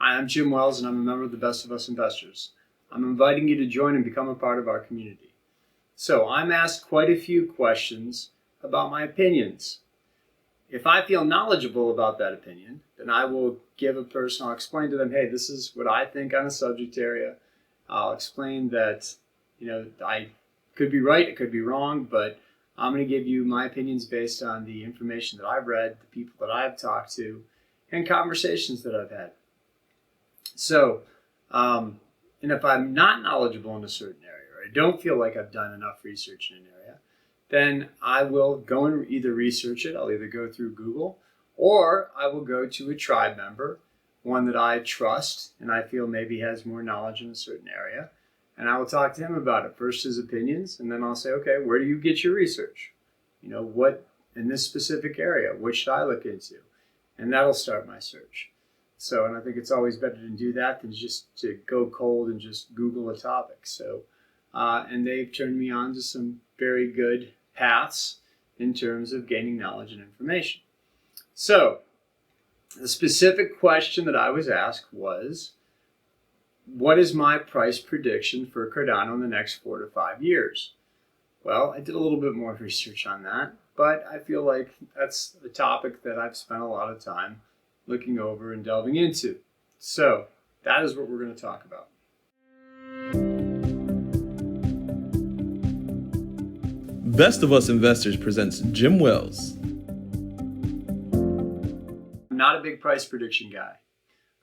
Hi, I'm Jim Wells, and I'm a member of the Best of Us Investors. I'm inviting you to join and become a part of our community. So, I'm asked quite a few questions about my opinions. If I feel knowledgeable about that opinion, then I will I'll explain to them, hey, this is what I think on a subject area. I'll explain that, I could be right, it could be wrong, but I'm going to give you my opinions based on the information that I've read, the people that I've talked to, and conversations that I've had. So, and if I'm not knowledgeable in a certain area, or I don't feel like I've done enough research in an area, then I will go and either research it, I'll either go through Google, or I will go to a tribe member, one that I trust and I feel maybe has more knowledge in a certain area, and I will talk to him about it. First his opinions, and then I'll say, okay, where do you get your research? What in this specific area, what should I look into? And that'll start my search. So, and I think it's always better to do that than just to go cold and just Google a topic. So, and they've turned me on to some very good paths in terms of gaining knowledge and information. So, the specific question that I was asked was, what is my price prediction for Cardano in the next 4 to 5 years? Well, I did a little bit more research on that, but I feel like that's a topic that I've spent a lot of time looking over and delving into. So that is what we're going to talk about. Best of Us Investors presents Jim Wells. I'm not a big price prediction guy,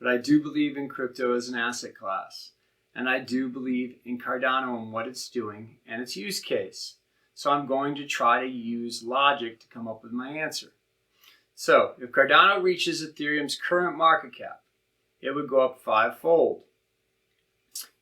but I do believe in crypto as an asset class. And I do believe in Cardano and what it's doing and its use case. So I'm going to try to use logic to come up with my answer. So, if Cardano reaches Ethereum's current market cap, it would go up 5-fold.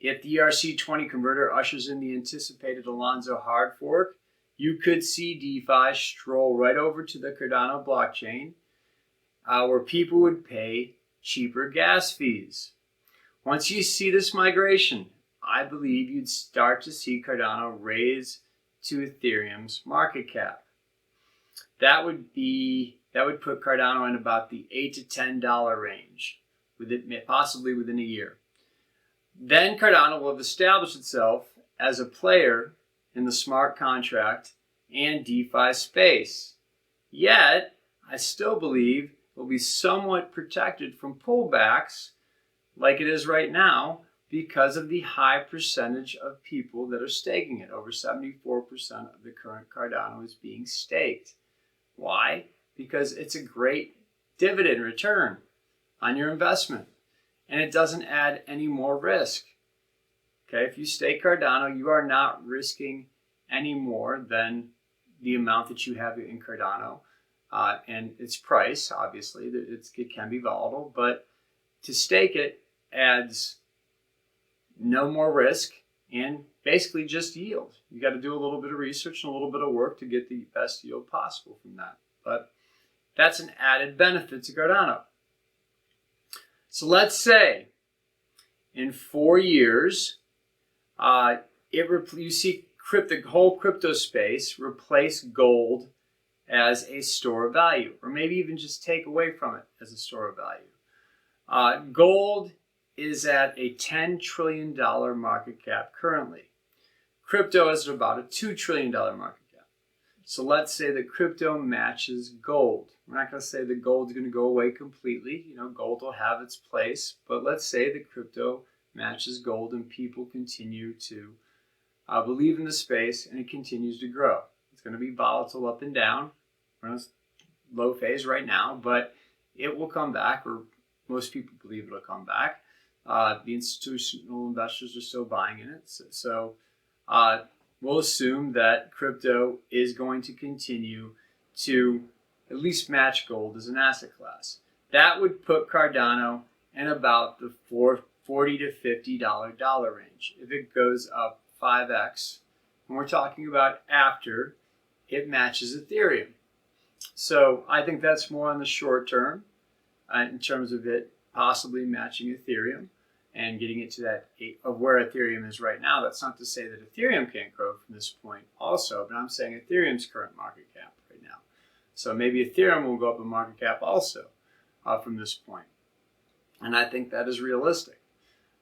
If the ERC20 converter ushers in the anticipated Alonzo hard fork, you could see DeFi stroll right over to the Cardano blockchain, where people would pay cheaper gas fees. Once you see this migration, I believe you'd start to see Cardano raise to Ethereum's market cap. That would put Cardano in about the $8 to $10 range, possibly within a year. Then Cardano will have established itself as a player in the smart contract and DeFi space. Yet, I still believe it will be somewhat protected from pullbacks like it is right now because of the high percentage of people that are staking it. Over 74% of the current Cardano is being staked. Why? Because it's a great dividend return on your investment, and it doesn't add any more risk. Okay, if you stake Cardano, you are not risking any more than the amount that you have in Cardano and its price. Obviously, it can be volatile, but to stake it adds no more risk and basically just yield. You got to do a little bit of research and a little bit of work to get the best yield possible from that. But that's an added benefit to Cardano. So let's say in 4 years, you see the whole crypto space replace gold as a store of value, or maybe even just take away from it as a store of value. Gold is at a $10 trillion market cap currently. Crypto is at about a $2 trillion market cap. So let's say that crypto matches gold. We're not going to say that gold is going to go away completely. Gold will have its place, but let's say that crypto matches gold and people continue to believe in the space and it continues to grow. It's going to be volatile up and down. We're in a low phase right now, but it will come back, or most people believe it'll come back. The institutional investors are still buying in it. So we'll assume that crypto is going to continue to at least match gold as an asset class. That would put Cardano in about the $40 to $50 range. If it goes up 5x, and we're talking about after it matches Ethereum. So I think that's more on the short term in terms of it possibly matching Ethereum and getting it to that of where Ethereum is right now. That's not to say that Ethereum can't grow from this point also, but I'm saying Ethereum's current market cap right now. So maybe Ethereum will go up in market cap also from this point. And I think that is realistic.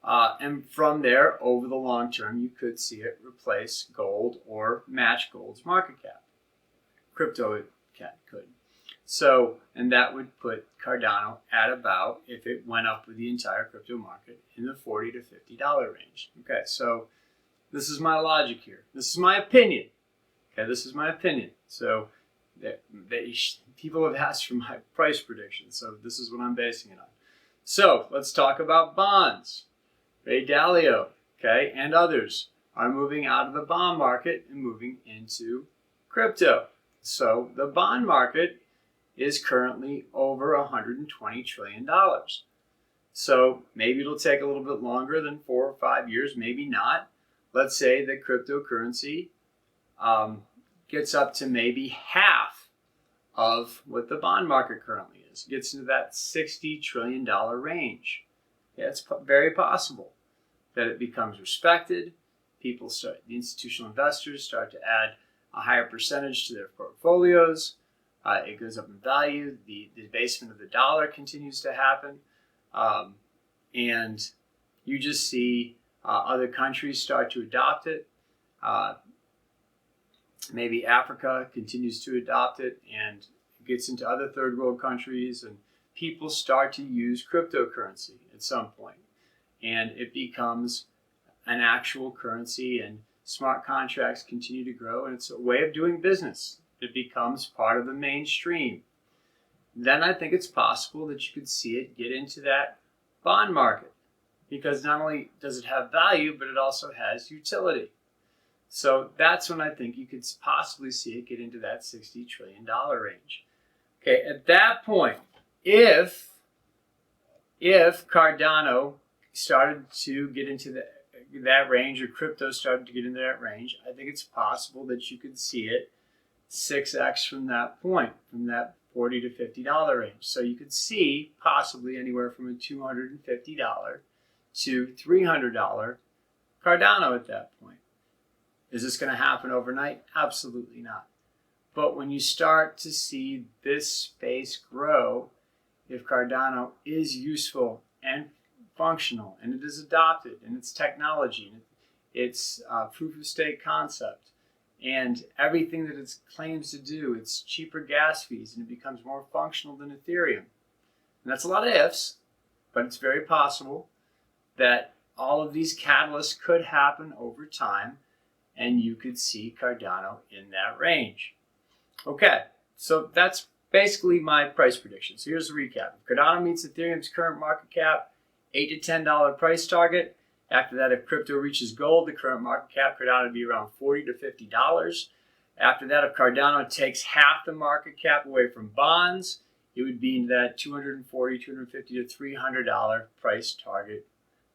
And from there, over the long term, you could see it replace gold or match gold's market cap. Crypto could. So, and that would put Cardano at about, if it went up with the entire crypto market, in the $40 to $50 range. Okay, so this is my logic here. This is my opinion. Okay, this is my opinion. So people have asked for my price prediction, so this is what I'm basing it on. So let's talk about bonds. Ray Dalio, okay, and others are moving out of the bond market and moving into crypto. So the bond market is currently over $120 trillion. So maybe it'll take a little bit longer than 4 or 5 years, maybe not. Let's say that cryptocurrency gets up to maybe half of what the bond market currently is. It gets into that $60 trillion range. Yeah, it's very possible that it becomes respected. The institutional investors start to add a higher percentage to their portfolios. It goes up in value. The debasement of the dollar continues to happen. And you just see other countries start to adopt it. Maybe Africa continues to adopt it and gets into other third world countries, and people start to use cryptocurrency at some point. And it becomes an actual currency, and smart contracts continue to grow, and it's a way of doing business. It becomes part of the mainstream. Then I think it's possible that you could see it get into that bond market, because not only does it have value, but it also has utility. So that's when I think you could possibly see it get into that $60 trillion range. Okay, at that point, if Cardano started to get into that range, or crypto started to get into that range, I think it's possible that you could see it 6x from that point, from that $40 to $50 range. So you could see possibly anywhere from a $250 to $300 Cardano at that point. Is this going to happen overnight? Absolutely not. But when you start to see this space grow, if Cardano is useful and functional, and it is adopted, and it's technology, and it's proof of stake concept, and everything that it claims to do, it's cheaper gas fees, and it becomes more functional than Ethereum. And that's a lot of ifs, but it's very possible that all of these catalysts could happen over time, and you could see Cardano in that range. Okay, so that's basically my price prediction. So here's the recap. If Cardano meets Ethereum's current market cap, $8 to $10 price target. After that, if crypto reaches gold, the current market cap Cardano would be around $40 to $50. After that, if Cardano takes half the market cap away from bonds, it would be in that $240, $250 to $300 price target,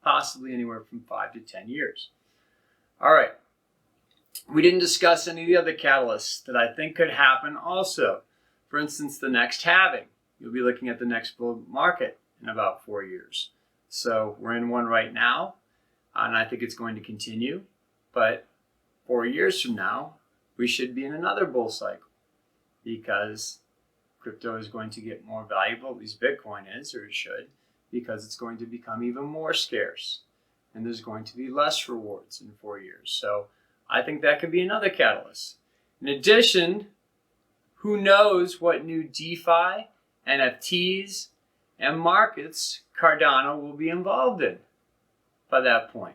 possibly anywhere from 5 to 10 years. All right. We didn't discuss any of the other catalysts that I think could happen also. For instance, the next halving. You'll be looking at the next bull market in about 4 years. So we're in one right now, and I think it's going to continue. But 4 years from now, we should be in another bull cycle, because crypto is going to get more valuable, at least Bitcoin is, or it should, because it's going to become even more scarce. And there's going to be less rewards in 4 years. So I think that could be another catalyst. In addition, who knows what new DeFi, NFTs, and markets Cardano will be involved in by that point.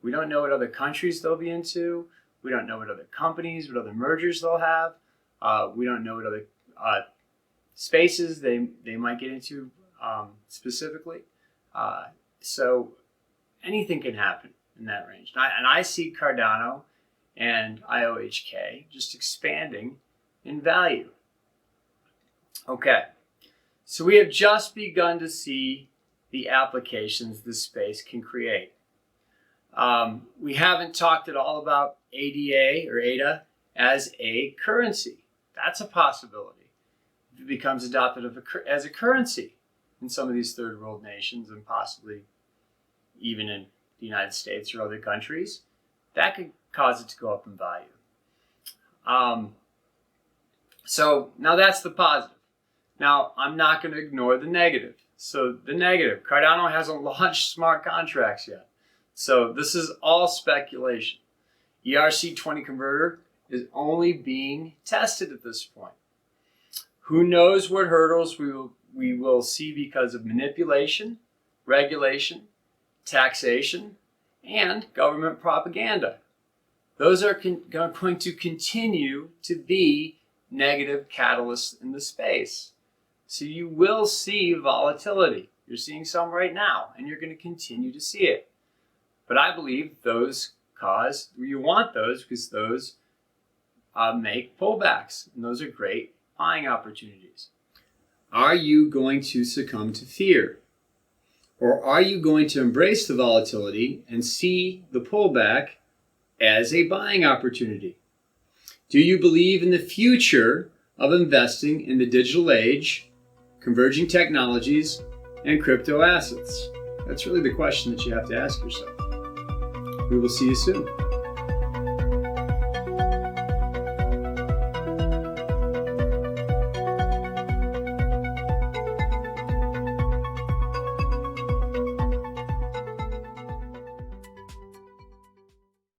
We don't know what other countries they'll be into. We don't know what other companies, what other mergers they'll have. We don't know what other spaces they might get into specifically. So anything can happen in that range. And I see Cardano and IOHK just expanding in value. Okay, so we have just begun to see the applications this space can create. We haven't talked at all about ADA or ADA as a currency. That's a possibility. If it becomes adopted as a currency in some of these third world nations, and possibly even in the United States or other countries, that could cause it to go up in value. So now that's the positive. Now, I'm not going to ignore the negative. So the negative, Cardano hasn't launched smart contracts yet. So this is all speculation. ERC20 converter is only being tested at this point. Who knows what hurdles we will see because of manipulation, regulation, taxation, and government propaganda. Those are going to continue to be negative catalysts in the space. So you will see volatility. You're seeing some right now, and you're going to continue to see it. But I believe those you want those because those make pullbacks, and those are great buying opportunities. Are you going to succumb to fear? Or are you going to embrace the volatility and see the pullback as a buying opportunity? Do you believe in the future of investing in the digital age, converging technologies, and crypto assets? That's really the question that you have to ask yourself. We will see you soon.